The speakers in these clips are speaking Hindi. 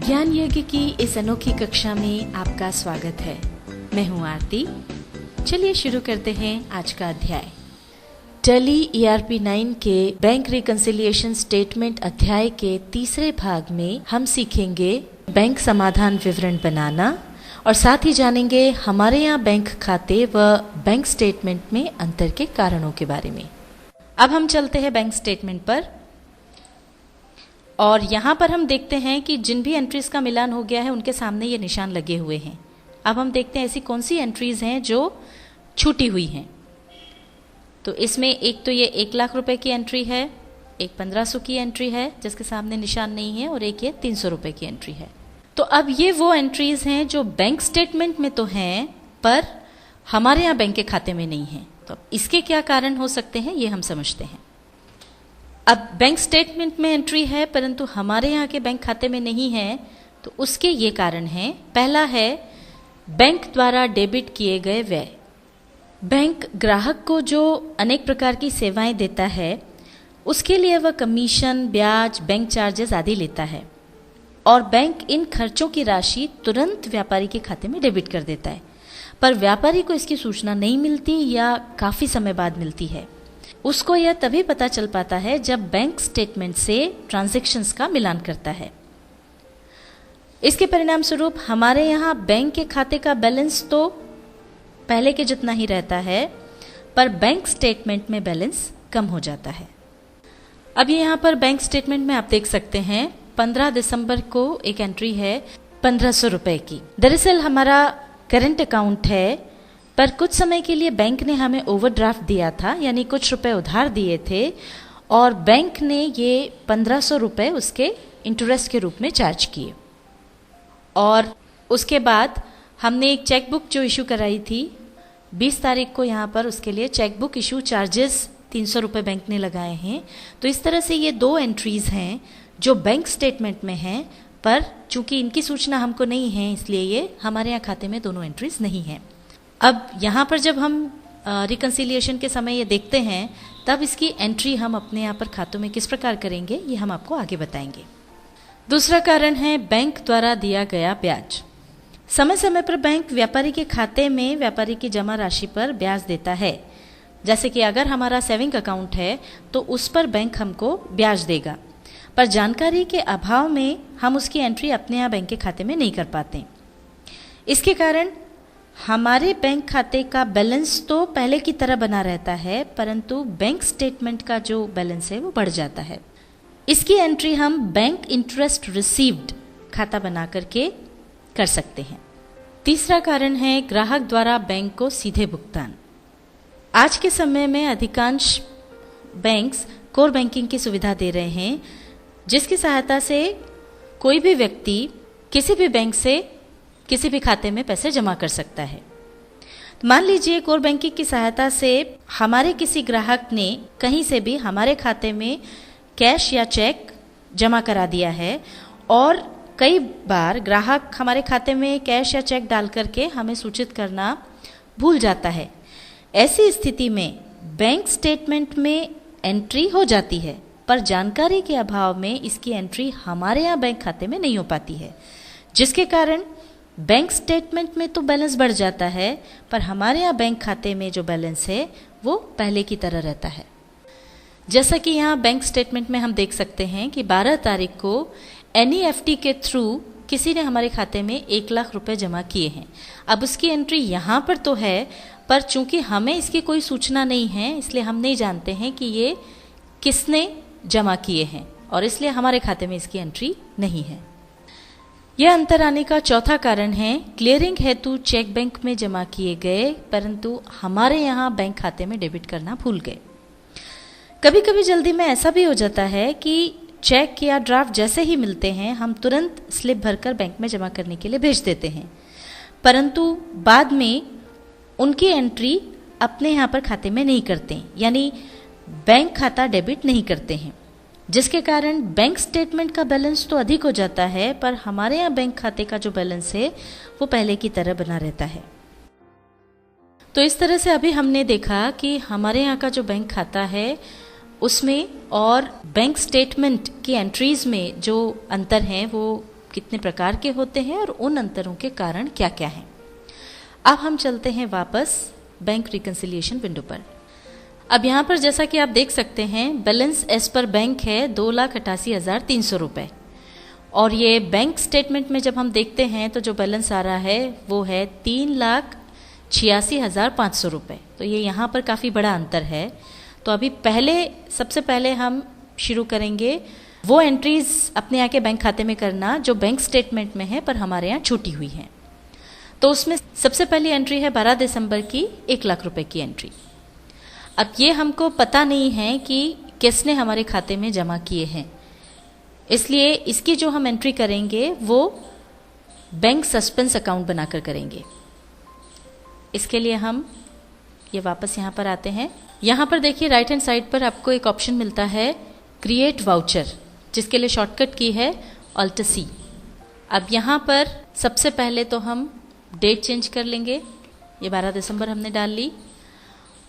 ज्ञान यज्ञ की इस अनोखी कक्षा में आपका स्वागत है। मैं हूं आरती। चलिए शुरू करते हैं आज का अध्याय। टैली ERP 9 के बैंक रिकंसिलिएशन स्टेटमेंट अध्याय के तीसरे भाग में हम सीखेंगे बैंक समाधान विवरण बनाना और साथ ही जानेंगे हमारे यहाँ बैंक खाते व बैंक स्टेटमेंट में अंतर के कारणों के बारे में। अब हम चलते हैं बैंक स्टेटमेंट पर और यहाँ पर हम देखते हैं कि जिन भी एंट्रीज का मिलान हो गया है उनके सामने ये निशान लगे हुए हैं। अब हम देखते हैं ऐसी कौन सी एंट्रीज हैं जो छूटी हुई हैं। तो इसमें एक तो ये 1 लाख रुपए की एंट्री है, एक 1500 की एंट्री है जिसके सामने निशान नहीं है और एक ये 300 रुपए की एंट्री है। तो अब ये वो एंट्रीज हैं जो बैंक स्टेटमेंट में तो हैं पर हमारे यहाँ बैंक के खाते में नहीं है। तो इसके क्या कारण हो सकते हैं ये हम समझते हैं। अब बैंक स्टेटमेंट में एंट्री है परंतु हमारे यहाँ के बैंक खाते में नहीं है, तो उसके ये कारण हैं। पहला है बैंक द्वारा डेबिट किए गए व्यय। बैंक ग्राहक को जो अनेक प्रकार की सेवाएं देता है उसके लिए वह कमीशन, ब्याज, बैंक चार्जेस आदि लेता है और बैंक इन खर्चों की राशि तुरंत व्यापारी के खाते में डेबिट कर देता है, पर व्यापारी को इसकी सूचना नहीं मिलती या काफी समय बाद मिलती है। उसको यह तभी पता चल पाता है जब बैंक स्टेटमेंट से ट्रांजैक्शंस का मिलान करता है। इसके परिणाम स्वरूप हमारे यहाँ बैंक के खाते का बैलेंस तो पहले के जितना ही रहता है पर बैंक स्टेटमेंट में बैलेंस कम हो जाता है। अब यहाँ पर बैंक स्टेटमेंट में आप देख सकते हैं 15 दिसंबर को एक एंट्री है 1500 रुपए की। दरअसल हमारा करंट अकाउंट है पर कुछ समय के लिए बैंक ने हमें ओवरड्राफ्ट दिया था, यानी कुछ रुपए उधार दिए थे और बैंक ने ये 1500 रुपए उसके इंटरेस्ट के रूप में चार्ज किए। और उसके बाद हमने एक चेकबुक जो इशू कराई थी 20 तारीख को, यहाँ पर उसके लिए चेकबुक इशू चार्जेस 300 रुपये बैंक ने लगाए हैं। तो इस तरह से ये दो एंट्रीज हैं जो बैंक स्टेटमेंट में हैं पर चूंकि इनकी सूचना हमको नहीं है इसलिए ये हमारे यहाँ खाते में दोनों एंट्रीज नहीं हैं। अब यहाँ पर जब हम रिकंसिलिएशन के समय ये देखते हैं तब इसकी एंट्री हम अपने यहाँ पर खातों में किस प्रकार करेंगे ये हम आपको आगे बताएंगे। दूसरा कारण है बैंक द्वारा दिया गया ब्याज। समय समय पर बैंक व्यापारी के खाते में व्यापारी की जमा राशि पर ब्याज देता है। जैसे कि अगर हमारा सेविंग अकाउंट है तो उस पर बैंक हमको ब्याज देगा, पर जानकारी के अभाव में हम उसकी एंट्री अपने यहाँ बैंक के खाते में नहीं कर पाते। इसके कारण हमारे बैंक खाते का बैलेंस तो पहले की तरह बना रहता है परंतु बैंक स्टेटमेंट का जो बैलेंस है वो बढ़ जाता है। इसकी एंट्री हम बैंक इंटरेस्ट रिसीव्ड खाता बना करके कर सकते हैं। तीसरा कारण है ग्राहक द्वारा बैंक को सीधे भुगतान। आज के समय में अधिकांश बैंक्स कोर बैंकिंग की सुविधा दे रहे हैं जिसकी सहायता से कोई भी व्यक्ति किसी भी बैंक से किसी भी खाते में पैसे जमा कर सकता है। मान लीजिए कोर बैंकिंग की सहायता से हमारे किसी ग्राहक ने कहीं से भी हमारे खाते में कैश या चेक जमा करा दिया है और कई बार ग्राहक हमारे खाते में कैश या चेक डाल करके हमें सूचित करना भूल जाता है। ऐसी स्थिति में बैंक स्टेटमेंट में एंट्री हो जाती है पर जानकारी के अभाव में इसकी एंट्री हमारे यहाँ बैंक खाते में नहीं हो पाती है, जिसके कारण बैंक स्टेटमेंट में तो बैलेंस बढ़ जाता है पर हमारे यहाँ बैंक खाते में जो बैलेंस है वो पहले की तरह रहता है। जैसा कि यहाँ बैंक स्टेटमेंट में हम देख सकते हैं कि 12 तारीख को NEFT के थ्रू किसी ने हमारे खाते में 1 लाख रुपए जमा किए हैं। अब उसकी एंट्री यहाँ पर तो है पर चूंकि हमें इसकी कोई सूचना नहीं है इसलिए हम नहीं जानते हैं कि ये किसने जमा किए हैं और इसलिए हमारे खाते में इसकी एंट्री नहीं है। यह अंतर आने का चौथा कारण है क्लियरिंग हेतु चेक बैंक में जमा किए गए परंतु हमारे यहाँ बैंक खाते में डेबिट करना भूल गए। कभी कभी जल्दी में ऐसा भी हो जाता है कि चेक या ड्राफ्ट जैसे ही मिलते हैं हम तुरंत स्लिप भरकर बैंक में जमा करने के लिए भेज देते हैं परंतु बाद में उनकी एंट्री अपने यहाँ पर खाते में नहीं करते, यानी बैंक खाता डेबिट नहीं करते हैं, जिसके कारण बैंक स्टेटमेंट का बैलेंस तो अधिक हो जाता है पर हमारे यहाँ बैंक खाते का जो बैलेंस है वो पहले की तरह बना रहता है। तो इस तरह से अभी हमने देखा कि हमारे यहाँ का जो बैंक खाता है उसमें और बैंक स्टेटमेंट की एंट्रीज में जो अंतर हैं वो कितने प्रकार के होते हैं और उन अंतरों के कारण क्या क्या हैं। अब हम चलते हैं वापस बैंक रिकन्सिलिएशन विंडो पर। अब यहाँ पर जैसा कि आप देख सकते हैं बैलेंस एज पर बैंक है 2,88,300 रुपये, और ये बैंक स्टेटमेंट में जब हम देखते हैं तो जो बैलेंस आ रहा है वो है 3,86,500 रुपये। तो ये यहाँ पर काफ़ी बड़ा अंतर है। तो अभी सबसे पहले हम शुरू करेंगे वो एंट्रीज अपने यहाँ के बैंक खाते में करना जो बैंक स्टेटमेंट में है पर हमारे यहाँ छूटी हुई हैं। तो उसमें सबसे पहली एंट्री है 12 दिसंबर की 1,00,000 रुपए की एंट्री। अब ये हमको पता नहीं है कि किसने हमारे खाते में जमा किए हैं, इसलिए इसकी जो हम एंट्री करेंगे वो बैंक सस्पेंस अकाउंट बनाकर करेंगे। इसके लिए हम ये वापस यहाँ पर आते हैं। यहाँ पर देखिए राइट हैंड साइड पर आपको एक ऑप्शन मिलता है क्रिएट वाउचर, जिसके लिए शॉर्टकट की है Alt+C। अब यहाँ पर सबसे पहले तो हम डेट चेंज कर लेंगे, ये 12 दिसंबर हमने डाल ली।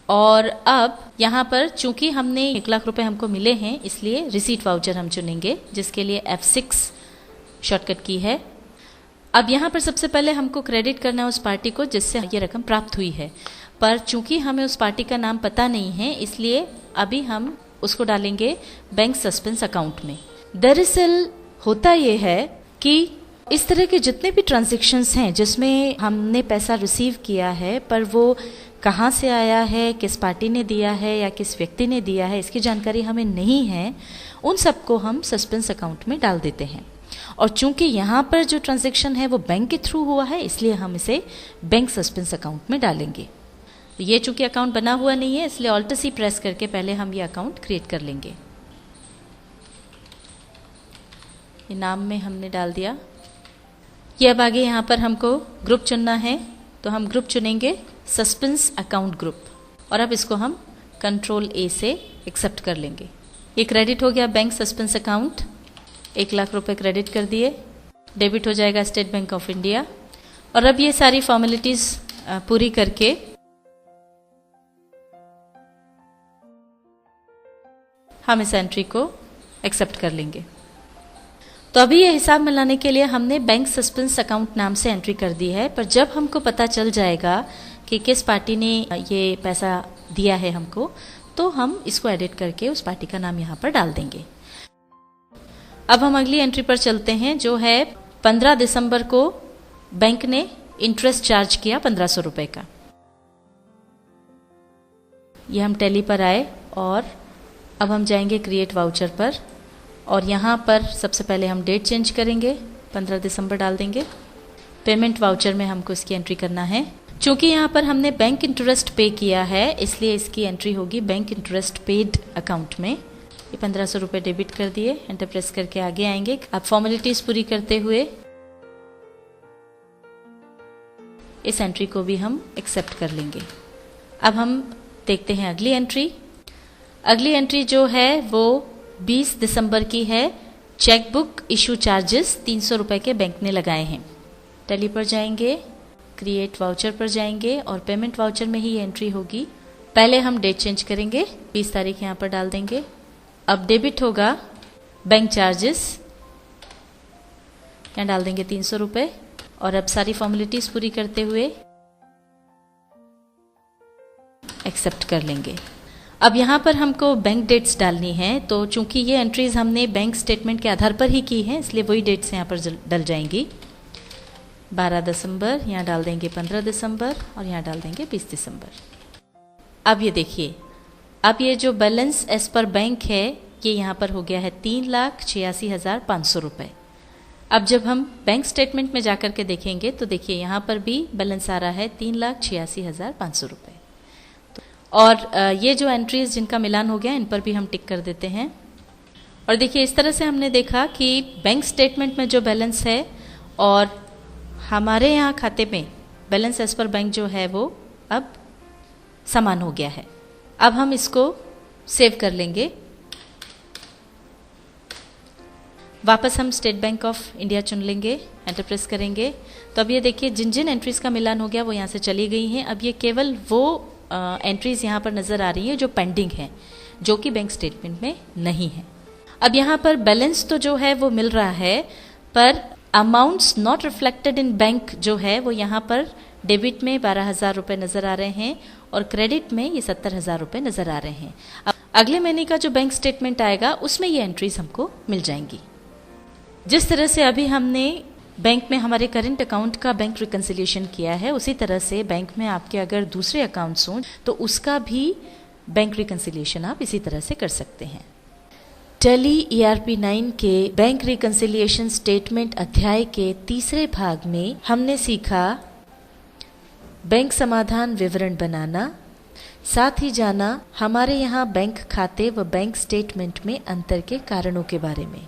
और अब यहाँ पर चूंकि हमने 1,00,000 रुपए हमको मिले हैं इसलिए रिसीट वाउचर हम चुनेंगे, जिसके लिए F6 शॉर्टकट की है। अब यहाँ पर सबसे पहले हमको क्रेडिट करना है उस पार्टी को जिससे ये रकम प्राप्त हुई है, पर चूंकि हमें उस पार्टी का नाम पता नहीं है इसलिए अभी हम उसको डालेंगे बैंक सस्पेंस अकाउंट में। दरअसल होता ये है कि इस तरह के जितने भी ट्रांजैक्शंस हैं जिसमें हमने पैसा रिसीव किया है पर वो कहाँ से आया है, किस पार्टी ने दिया है या किस व्यक्ति ने दिया है, इसकी जानकारी हमें नहीं है, उन सबको हम सस्पेंस अकाउंट में डाल देते हैं। और चूंकि यहाँ पर जो ट्रांजैक्शन है वो बैंक के थ्रू हुआ है इसलिए हम इसे बैंक सस्पेंस अकाउंट में डालेंगे। ये चूंकि अकाउंट बना हुआ नहीं है इसलिए Alt+C प्रेस करके पहले हम ये अकाउंट क्रिएट कर लेंगे। ये नाम में हमने डाल दिया। ये अब आगे यहाँ पर हमको ग्रुप चुनना है, तो हम ग्रुप चुनेंगे सस्पेंस अकाउंट ग्रुप, और अब इसको हम Ctrl+A से एक्सेप्ट कर लेंगे। ये क्रेडिट हो गया बैंक सस्पेंस अकाउंट, 1,00,000 रुपए क्रेडिट कर दिए, डेबिट हो जाएगा स्टेट बैंक ऑफ इंडिया। और अब ये सारी फॉर्मेलिटीज पूरी करके हम इस एंट्री को एक्सेप्ट कर लेंगे। तो अभी ये हिसाब मिलाने के लिए हमने बैंक सस्पेंस अकाउंट नाम से एंट्री कर दी है, पर जब हमको पता चल जाएगा कि किस पार्टी ने ये पैसा दिया है हमको, तो हम इसको एडिट करके उस पार्टी का नाम यहाँ पर डाल देंगे। अब हम अगली एंट्री पर चलते हैं जो है 15 दिसंबर को बैंक ने इंटरेस्ट चार्ज किया 1,500 रुपए का। ये हम टैली पर आए और अब हम जाएंगे क्रिएट वाउचर पर, और यहाँ पर सबसे पहले हम डेट चेंज करेंगे, 15 दिसंबर डाल देंगे। पेमेंट वाउचर में हमको इसकी एंट्री करना है। चूंकि यहाँ पर हमने बैंक इंटरेस्ट पे किया है इसलिए इसकी एंट्री होगी बैंक इंटरेस्ट पेड अकाउंट में। ये 1,500 रुपये डेबिट कर दिए, एंटर प्रेस करके आगे आएंगे। अब फॉर्मेलिटीज पूरी करते हुए इस एंट्री को भी हम एक्सेप्ट कर लेंगे। अब हम देखते हैं अगली एंट्री। अगली एंट्री जो है वो 20 दिसंबर की है। चेकबुक इशू चार्जेस 300 रुपए के बैंक ने लगाए हैं। टैली पर जाएंगे, क्रिएट वाउचर पर जाएंगे और पेमेंट वाउचर में ही ये एंट्री होगी। पहले हम डेट चेंज करेंगे, 20 तारीख यहाँ पर डाल देंगे। अब डेबिट होगा बैंक चार्जेस, यहाँ डाल देंगे 300 रुपए। और अब सारी फॉर्मेलिटीज पूरी करते हुए एक्सेप्ट कर लेंगे। अब यहाँ पर हमको बैंक डेट्स डालनी है, तो चूंकि ये एंट्रीज हमने बैंक स्टेटमेंट के आधार पर ही की हैं इसलिए वही डेट्स यहाँ पर डल जाएंगी। 12 दिसंबर, यहाँ डाल देंगे 15 दिसंबर और यहाँ डाल देंगे 20 दिसंबर। अब ये देखिए, अब ये जो बैलेंस एज पर बैंक है ये यहाँ पर हो गया है 3,86,500 रुपये। अब जब हम बैंक स्टेटमेंट में जाकर के देखेंगे तो देखिए यहाँ पर भी बैलेंस आ रहा है 3,86,500 रुपये। और ये जो एंट्रीज जिनका मिलान हो गया इन पर भी हम टिक कर देते हैं। और देखिए इस तरह से हमने देखा कि बैंक स्टेटमेंट में जो बैलेंस है और हमारे यहाँ खाते में बैलेंस एज पर बैंक जो है वो अब समान हो गया है। अब हम इसको सेव कर लेंगे। वापस हम स्टेट बैंक ऑफ इंडिया चुन लेंगे, एंटर प्रेस करेंगे। तो अब ये देखिए जिन जिन एंट्रीज का मिलान हो गया वो यहाँ से चली गई हैं। अब ये केवल वो एंट्रीज यहाँ पर नजर आ रही हैं जो पेंडिंग है, जो कि बैंक स्टेटमेंट में नहीं है। अब यहाँ पर बैलेंस तो जो है वो मिल रहा है, पर amounts not reflected in bank जो है वो यहाँ पर डेबिट में 12,000 रुपये नज़र आ रहे हैं और क्रेडिट में ये 70,000 रुपये नज़र आ रहे हैं। अब अगले महीने का जो बैंक स्टेटमेंट आएगा उसमें ये एंट्रीज हमको मिल जाएंगी। जिस तरह से अभी हमने बैंक में हमारे करंट अकाउंट का बैंक रिकन्सिलिएशन किया है, उसी तरह से बैंक में आपके अगर दूसरे अकाउंट्स हों तो उसका भी बैंक रिकन्सिलिएशन आप इसी तरह से कर सकते हैं। टैली ERP 9 के बैंक रिकन्सिलिएशन स्टेटमेंट अध्याय के तीसरे भाग में हमने सीखा बैंक समाधान विवरण बनाना, साथ ही जाना हमारे यहाँ बैंक खाते व बैंक स्टेटमेंट में अंतर के कारणों के बारे में।